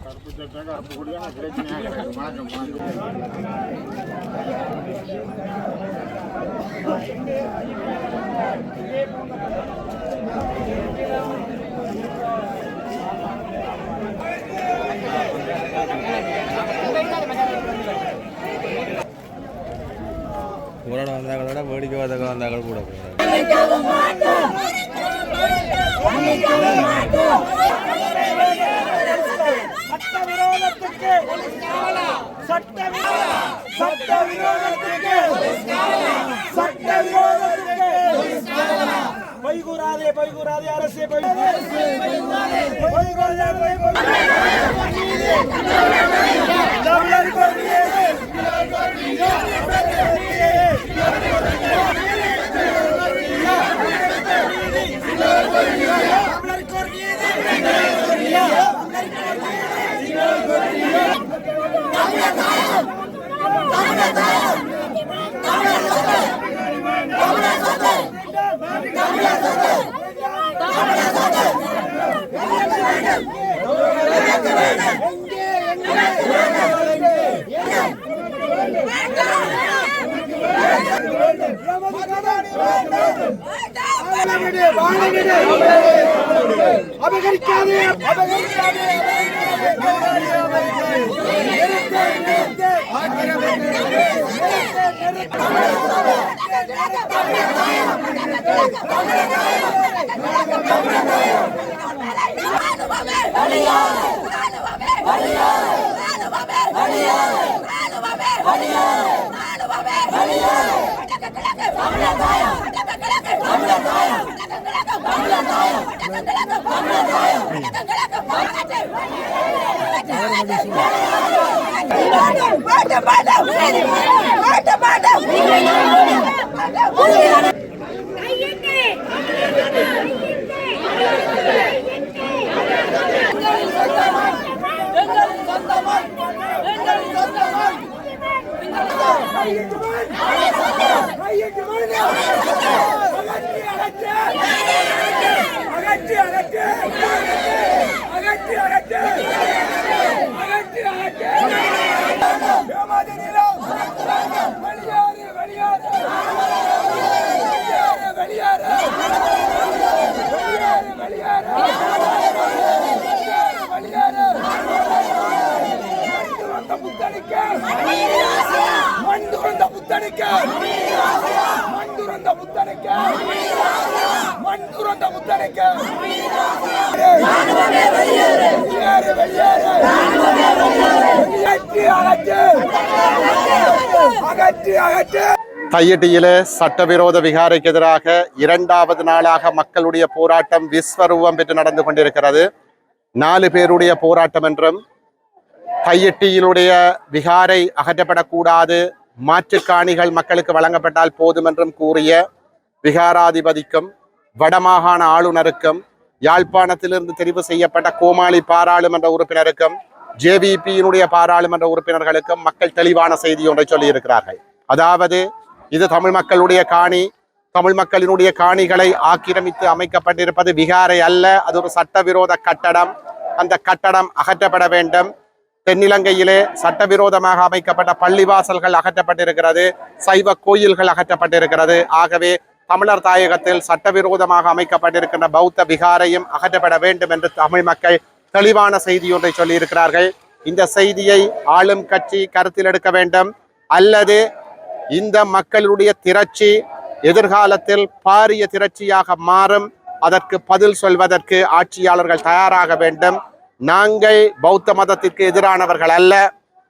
கருப்பு சட்டை கருப்பு கொடியான பிரச்சனையாக வணக்கம். போராட வந்தாங்களோட வேடிக்கை வாதகம் வந்தாங்க கூட பைகூராதே பைகூராதே அரசே அபகரிக்காதே அபகரிக்காதே தையிட்டியிலே சட்டவிரோத விகாரைக்கு எதிராக இரண்டாவது நாளாக மக்களுடைய போராட்டம் விஸ்வரூபம் பெற்று நடந்து கொண்டிருக்கிறது. 4 பேருடைய போராட்டம் என்றும் தையிட்டியிலுடைய விகாரை அகற்றப்படக்கூடாது, மாற்றுக் காணிகள் மக்களுக்கு வழங்கப்பட்டால் போதும் என்றும் கூறிய விகாராதிபதிக்கும் வடமாகாண ஆளுநருக்கும் யாழ்ப்பாணத்திலிருந்து தெரிவு செய்யப்பட்ட கோமாளி பாராளுமன்ற உறுப்பினருக்கும் ஜேவிபியினுடைய பாராளுமன்ற உறுப்பினர்களுக்கும் மக்கள் தெளிவான செய்தி ஒன்றை சொல்லியிருக்கிறார்கள். அதாவது இது தமிழ் மக்களுடைய காணி, தமிழ் மக்களினுடைய காணிகளை ஆக்கிரமித்து அமைக்கப்பட்டிருப்பது விகாரை அல்ல, அது ஒரு சட்டவிரோத கட்டடம். அந்த கட்டடம் அகற்றப்பட வேண்டும். தென்னிலங்கையிலே சட்டவிரோதமாக அமைக்கப்பட்ட பள்ளிவாசல்கள் அகற்றப்பட்டிருக்கிறது, சைவ கோயில்கள் அகற்றப்பட்டிருக்கிறது. ஆகவே தமிழர் தாயகத்தில் சட்டவிரோதமாக அமைக்கப்பட்டிருக்கின்ற பௌத்த விகாரையும் அகற்றப்பட வேண்டும் என்று தமிழ் மக்கள் தெளிவான செய்தி ஒன்றை சொல்லியிருக்கிறார்கள். இந்த செய்தியை ஆளும் கட்சி கருத்தில் எடுக்க வேண்டும், அல்லது இந்த மக்களுடைய திரட்சி எதிர்காலத்தில் பாரிய திரட்சியாக மாறும். அதற்கு பதில் சொல்வதற்கு ஆட்சியாளர்கள் தயாராக வேண்டும். நாங்கள் பௌத்த மதத்திற்கு எதிரானவர்கள் அல்ல,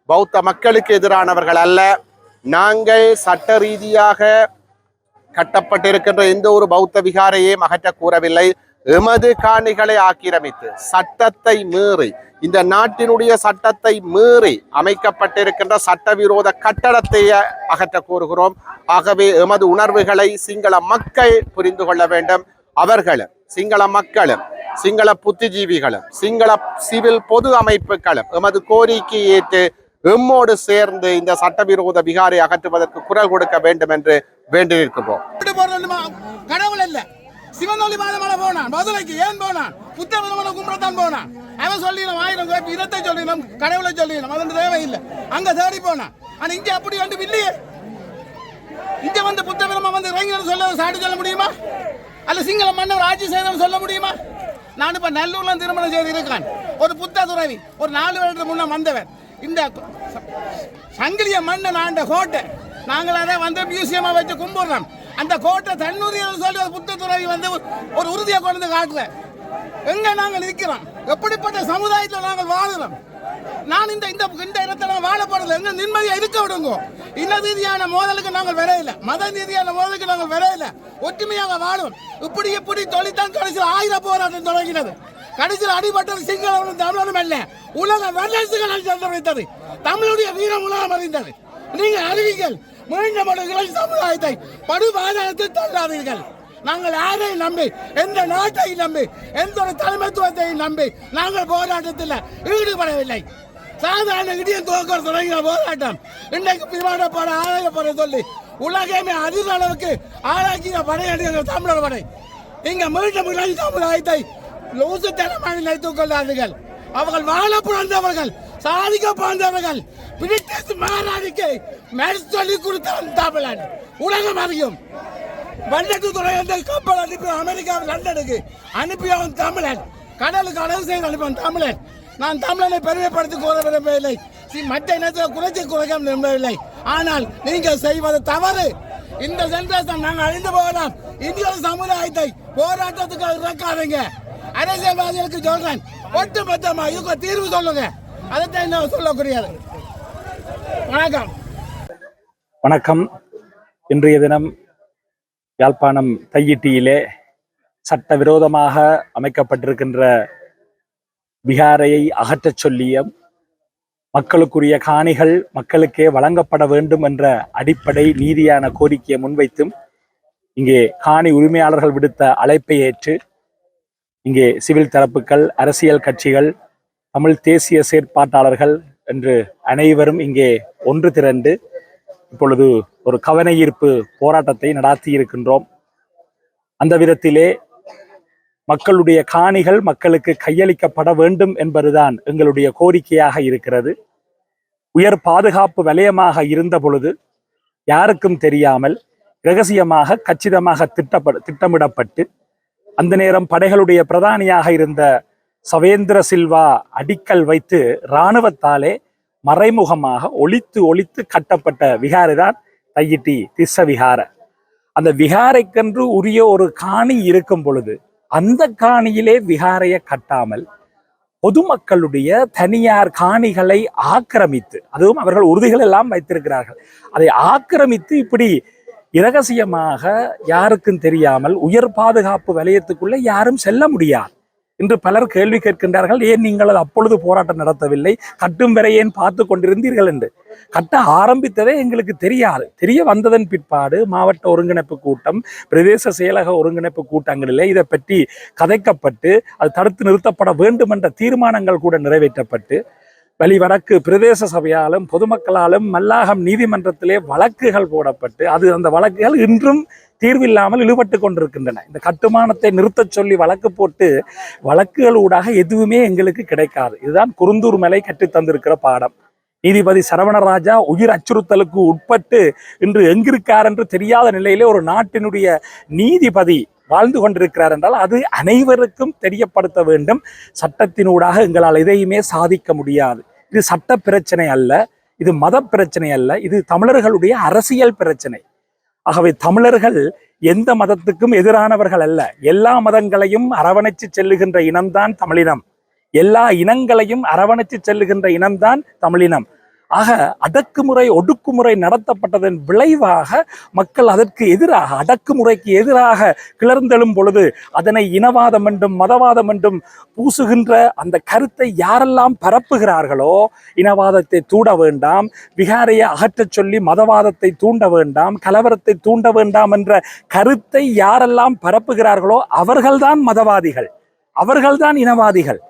பௌத்த மக்களுக்கு எதிரானவர்கள் அல்ல. நாங்கள் சட்ட ரீதியாக கட்டப்பட்டிருக்கின்ற எந்த ஒரு பௌத்த விகாரையும் அகற்ற கூறவில்லை. எமது காணிகளை ஆக்கிரமித்து சட்டத்தை மீறி, இந்த நாட்டினுடைய சட்டத்தை மீறி அமைக்கப்பட்டிருக்கின்ற சட்டவிரோத கட்டடத்தை அகற்ற கூறுகிறோம். ஆகவே எமது உணர்வுகளை சிங்கள மக்கள் புரிந்து கொள்ள வேண்டும். அவர்களும் சிங்கள மக்களும் சிங்கள புத்திஜீவிகளும் சிங்கள சிவில் பொது அமைப்புகளும் எமது கோரிக்கை ஏற்று எம்மோடு சேர்ந்து இந்த சட்டவிரோத விகாரை அகற்றுவதற்கு குரல் கொடுக்க வேண்டும் என்று வேண்டியிருக்கிறோம். கடவுள் அல்ல, சிவனொளி மாதமலை போனான், மதுரைக்கு ஏன் போனான்? புத்தகங்களை கும்பிடத்தான் போனான். அவன் சொல்லிடணும் 1000 இடத்தை சொல்லிடணும், கடவுளை சொல்லிடணும், அது தேவையில்லை. அங்க தேடி போனான். ஆனா இங்க அப்படி வந்து இல்லையே. இங்க வந்து புத்தகமா வந்து இளைஞர் சொல்ல சாட்டி சொல்ல முடியுமா? அல்ல சிங்கள மன்னர் ஆட்சி செய்தவன் சொல்ல முடியுமா? நான் இப்ப நல்லூர்ல திருமணம் செய்து இருக்கான். ஒரு புத்த துறவி ஒரு 4 வருடத்துக்கு முன்ன வந்தவர். இந்த சங்கிலிய மன்னன் ஆண்ட கோட்டை நாங்கள் அதை வந்து மியூசியமா வச்சு கும்பிடுறோம். அந்த கோட்டை தன்னூரில் சொல்லி ஒரு புத்த துறவி வந்து ஒரு உறுதியை கொண்டு காட்டுற. எங்க நாங்கள் இருக்கிறோம்? எப்படிப்பட்ட சமுதாயத்தில் நாங்கள் வாழுறோம்? நான் இந்த இடத்துல வாழப்படல. எங்க நிம்மதியா இருக்க விடுங்க. இன ரீதியான மோதலுக்கு நாங்கள் வரையில, மத ரீதியான மோதலுக்கு நாங்கள் வரையில, ஒற்றுமையாக வாழும். இப்படி தொழில்தான் கடைசியில் 1000 போராட்டம் தொடங்கினது. கடைசியில் அடிபட்டது சிங்களவனும் தமிழனும் அல்ல, உலக வல்லரசுகள் சந்தமித்தது. தமிழுடைய வீரம் உலகம் அறிந்தது. நீங்க அறிவிகள் மீண்டும் இளைஞர் சமுதாயத்தை படுபாதாரத்தில் தள்ளாதீர்கள். நாங்கள் யாரையும் நம்பி, எந்த நாட்டை நம்பி, எந்த ஒரு தலைமைத்துவத்தையும் நம்பி நாங்கள் போராட்டத்தில் ஈடுபடவில்லை. சாதாரண இடியும் துவக்க தொடங்கின போராட்டம் இன்றைக்கு விமானப்பட ஆராயப்பட சொல்லி உலகமே அதிக அளவுக்கு ஆராய்ச்சிய படையடிகள் தமிழர் படை. இங்க மீண்டும் இளைஞர் சமுதாயத்தை லூசுத்தனமாக நினைத்துக் கொள்ளாதீர்கள். அவர்கள் வாழ பிறந்தவர்கள், சாதிக்க பிறந்தவர்கள். பிரிட்டிஷ் மகாராணிக்கு மேல் சொல்லி கொடுத்தவன் தமிழன். உலகம் அறியும். வல்லத்து துறை கப்பல் அனுப்பி அமெரிக்காவில் லண்டனுக்கு அனுப்பியவன் தமிழன். கடலுக்கு அழகு செய்து அனுப்பவன் தமிழன். நான் தமிழனை பெருமைப்படுத்தி கூற விரும்பவில்லை, மற்ற இனத்தில் குறைக்க விரும்பவில்லை. ஆனால் நீங்கள் செய்வது தவறு. இந்த சென்டர்ஸ் நாங்கள் அழிந்து போகலாம். இந்திய சமுதாயத்தை போராட்டத்துக்கு இறக்காதீங்க. அரசியல்வாதிகளுக்கு சொல்றேன், ஒட்டுமொத்தமா இதுக்கு தீர்வு சொல்லுங்க. அதைத்தான் என்ன சொல்லக்கூடியது. வணக்கம். வணக்கம். இன்றைய தினம் யாழ்ப்பாணம் தையிட்டியிலே சட்டவிரோதமாக அமைக்கப்பட்டிருக்கின்ற விகாரையை அகற்றச் சொல்லியும் மக்களுக்குரிய காணிகள் மக்களுக்கே வழங்கப்பட வேண்டும் என்ற அடிப்படை நீதியான கோரிக்கையை முன்வைத்தும் இங்கே காணி உரிமையாளர்கள் விடுத்த அழைப்பை ஏற்று இங்கே சிவில் தரப்புகள், அரசியல் கட்சிகள், தமிழ் தேசிய செயற்பாட்டாளர்கள் என்று அனைவரும் இங்கே ஒன்று திரண்டு இப்பொழுது ஒரு கவன ஈர்ப்பு போராட்டத்தை நடாத்தி இருக்கின்றோம். அந்த விதத்திலே மக்களுடைய காணிகள் மக்களுக்கு கையளிக்கப்பட வேண்டும் என்பதுதான் எங்களுடைய கோரிக்கையாக இருக்கிறது. உயர் பாதுகாப்பு வலயமாக இருந்த பொழுது யாருக்கும் தெரியாமல் இரகசியமாக கச்சிதமாக திட்டமிடப்பட்டு அந்த நேரம் படைகளுடைய பிரதானியாக இருந்த சவேந்திர சில்வா அடிக்கல் வைத்து இராணுவத்தாலே மறைமுகமாக ஒளித்து கட்டப்பட்ட விகாரை தான் தையிட்டி திஸ்ஸ விகாரை. அந்த விகாரைக்கென்று உரிய ஒரு காணி இருக்கும் பொழுது அந்த காணியிலே விகாரையை கட்டாமல் பொதுமக்களுடைய தனியார் காணிகளை ஆக்கிரமித்து, அதுவும் அவர்கள் உறுதிகள் எல்லாம் வைத்திருக்கிறார்கள், அதை ஆக்கிரமித்து இப்படி இரகசியமாக யாருக்கும் தெரியாமல் உயர் பாதுகாப்பு வலயத்துக்குள்ள யாரும் செல்ல முடியாது என்று பலர் கேள்வி கேட்கின்றார்கள். ஏன் நீங்கள் அப்பொழுது போராட்டம் நடத்தவில்லை, கட்டும் வரை ஏன் பார்த்து கொண்டிருந்தீர்கள் என்று. கட்ட ஆரம்பித்ததே எங்களுக்கு தெரியாது. தெரிய வந்ததன் பிற்பாடு மாவட்ட ஒருங்கிணைப்பு கூட்டம், பிரதேச செயலக ஒருங்கிணைப்பு கூட்டங்களிலே இதை பற்றி கதைக்கப்பட்டு அது தடுத்து நிறுத்தப்பட வேண்டும் என்ற தீர்மானங்கள் கூட நிறைவேற்றப்பட்டு வடக்கு பிரதேச சபையாலும் பொதுமக்களாலும் மல்லாகம் நீதிமன்றத்திலே வழக்குகள் போடப்பட்டு அந்த வழக்குகள் இன்றும் தீர்வில்லாமல் இழுபட்டு கொண்டிருக்கின்றன. இந்த கட்டுமானத்தை நிறுத்தச் சொல்லி வழக்கு போட்டு வழக்குகள் ஊடாக எதுவுமே எங்களுக்கு கிடைக்காது. இதுதான் குருந்தூர் மலை கற்றுத்தந்திருக்கிற பாடம். நீதிபதி சரவணராஜா உயிர் அச்சுறுத்தலுக்கு உட்பட்டு இன்று எங்கிருக்கார் என்று தெரியாத நிலையிலே ஒரு நாட்டினுடைய நீதிபதி வாழ்ந்து கொண்டிருக்கிறார் என்றால் அது அனைவருக்கும் தெரியப்படுத்த வேண்டும். சட்டத்தினூடாக எங்களால் எதையுமே சாதிக்க முடியாது. இது சட்ட பிரச்சனை அல்ல, இது மத பிரச்சனை அல்ல, இது தமிழர்களுடைய அரசியல் பிரச்சனை. ஆகவே தமிழர்கள் எந்த மதத்துக்கும் எதிரானவர்கள் அல்ல. எல்லா மதங்களையும் அரவணைச்சு செல்லுகின்ற இனம்தான் தமிழினம். எல்லா இனங்களையும் அரவணைச்சு செல்லுகின்ற இனம்தான் தமிழினம். ஆக அடக்குமுறை ஒடுக்குமுறை நடத்தப்பட்டதன் விளைவாக மக்கள் அதற்கு எதிராக, அடக்குமுறைக்கு எதிராக கிளர்ந்தெழும் பொழுது அதனை இனவாதம் என்றும் மதவாதம் என்றும் பூசுகின்ற அந்த கருத்தை யாரெல்லாம் பரப்புகிறார்களோ, இனவாதத்தை தூண்ட வேண்டாம், விகாரையை அகற்றச் சொல்லி மதவாதத்தை தூண்ட வேண்டாம், கலவரத்தை தூண்ட வேண்டாம் என்ற கருத்தை யாரெல்லாம் பரப்புகிறார்களோ அவர்கள்தான் மதவாதிகள், அவர்கள்தான் இனவாதிகள்.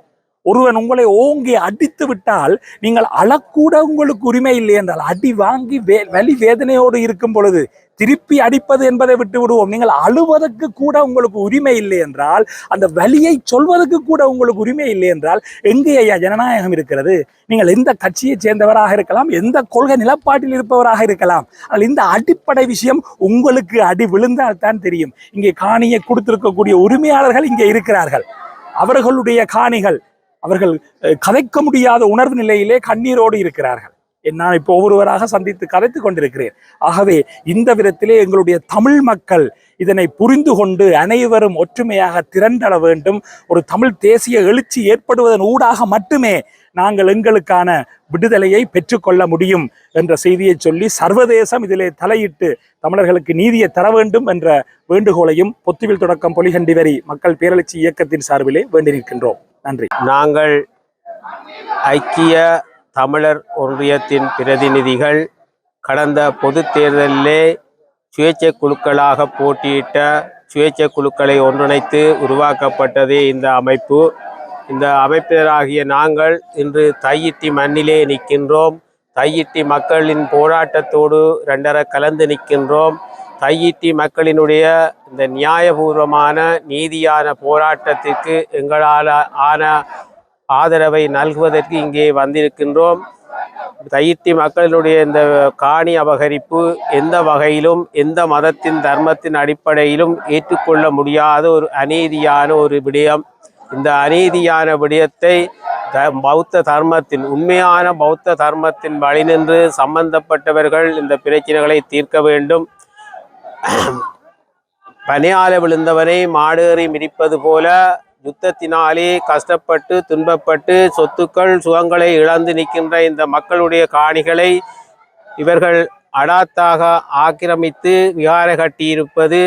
ஒருவன் உங்களை ஓங்கி அடித்து விட்டால் நீங்கள் அழக்கூட உங்களுக்கு உரிமை இல்லை என்றால், அடி வாங்கி வலி வேதனையோடு இருக்கும் பொழுது திருப்பி அடிப்பது என்பதை விட்டு விடுவோம், நீங்கள் அழுவதற்கு கூட உங்களுக்கு உரிமை இல்லை என்றால், அந்த வலியை சொல்வதற்கு கூட உங்களுக்கு உரிமை இல்லை என்றால் எங்கே ஐயா ஜனநாயகம் இருக்கிறது? நீங்கள் எந்த கட்சியை சேர்ந்தவராக இருக்கலாம், எந்த கொள்கை நிலப்பாட்டில் இருப்பவராக இருக்கலாம், ஆனால் இந்த அடிப்படை விஷயம் உங்களுக்கு அடி விழுந்தால் தான் தெரியும். இங்கே காணியை கொடுத்திருக்கக்கூடிய உரிமையாளர்கள் இங்கே இருக்கிறார்கள். அவர்களுடைய காணிகள் அவர்கள் கதைக்க முடியாத உணர்வு நிலையிலே கண்ணீரோடு இருக்கிறார்கள். நான் இப்போ ஒவ்வொருவராக சந்தித்து கதைத்து கொண்டிருக்கிறேன். ஆகவே இந்த விதத்திலே எங்களுடைய தமிழ் மக்கள் இதனை புரிந்து கொண்டு அனைவரும் ஒற்றுமையாக திரண்டட வேண்டும். ஒரு தமிழ் தேசிய எழுச்சி ஏற்படுவதன் ஊடாக மட்டுமே நாங்கள் எங்களுக்கான விடுதலையை பெற்றுக்கொள்ள முடியும் என்ற செய்தியை சொல்லி, சர்வதேசம் இதிலே தலையிட்டு தமிழர்களுக்கு நீதியை தர வேண்டும் என்ற வேண்டுகோளையும் பொத்துவில் தொடக்கம் பொலிகண்டி வரி மக்கள் பேரெழுச்சி இயக்கத்தின் சார்பிலே வேண்டி நிற்கின்றோம். நன்றி. நாங்கள் ஐக்கிய தமிழர் ஒன்றியத்தின் பிரதிநிதிகள் கடந்த பொது தேர்தலிலே சுயேட்சை குழுக்களாக போட்டியிட்ட சுயேட்சை குழுக்களை ஒன்றிணைத்து உருவாக்கப்பட்டதே இந்த அமைப்பு. இந்த அமைப்பினராகிய நாங்கள் இன்று தையிட்டி மண்ணிலே நிற்கின்றோம். தையிட்டி மக்களின் போராட்டத்தோடு ரெண்டரை கலந்து நிற்கின்றோம். தையிட்டி மக்களினுடைய இந்த நியாயபூர்வமான நீதியான போராட்டத்திற்கு எங்களால் ஆன ஆதரவை நல்குவதற்கு இங்கே வந்திருக்கின்றோம். தையிட்டி மக்களினுடைய இந்த காணி அபகரிப்பு எந்த வகையிலும் எந்த மதத்தின் தர்மத்தின் அடிப்படையிலும் ஏற்றுக்கொள்ள முடியாத ஒரு அநீதியான ஒரு விடயம். இந்த அநீதியான விடயத்தை பௌத்த தர்மத்தின் உண்மையான பௌத்த தர்மத்தின் வழி நின்று சம்பந்தப்பட்டவர்கள் இந்த பிரச்சனைகளை தீர்க்க வேண்டும். பனியால விழுந்தவனை மாடேறி மிதிப்பது போல யுத்தத்தினாலே கஷ்டப்பட்டு துன்பப்பட்டு சொத்துக்கள் சுகங்களை இழந்து நிற்கின்ற இந்த மக்களுடைய காணிகளை இவர்கள் அடாத்தாக ஆக்கிரமித்து விகார கட்டியிருப்பது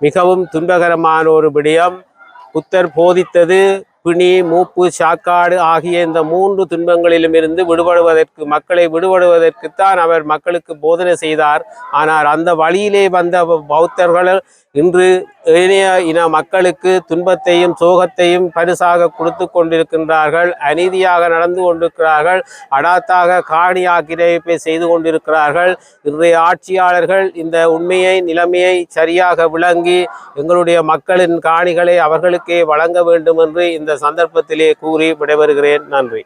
மிகவும் துன்பகரமான ஒரு விடயம். புத்தர் போதித்தது பிணி, மூப்பு, சாக்காடு ஆகிய இந்த 3 துன்பங்களிலும் இருந்து விடுபடுவதற்கு, மக்களை விடுபடுவதற்குத்தான் அவர் மக்களுக்கு போதனை செய்தார். ஆனால் அந்த வழியிலே வந்த பௌத்தர்கள் இன்று ஏனைய இன மக்களுக்கு துன்பத்தையும் சோகத்தையும் பரிசாக கொடுத்து கொண்டிருக்கின்றார்கள். அநீதியாக நடந்து கொண்டிருக்கிறார்கள். அடாத்தாக காணி ஆக்கிரமிப்பை செய்து கொண்டிருக்கிறார்கள். இன்றைய ஆட்சியாளர்கள் இந்த உண்மையை நிலைமையை சரியாக விளங்கி எங்களுடைய மக்களின் காணிகளை அவர்களுக்கே வழங்க வேண்டும் என்று இந்த சந்தர்ப்பத்திலே கூறி விடைபெறுகிறேன். நன்றி.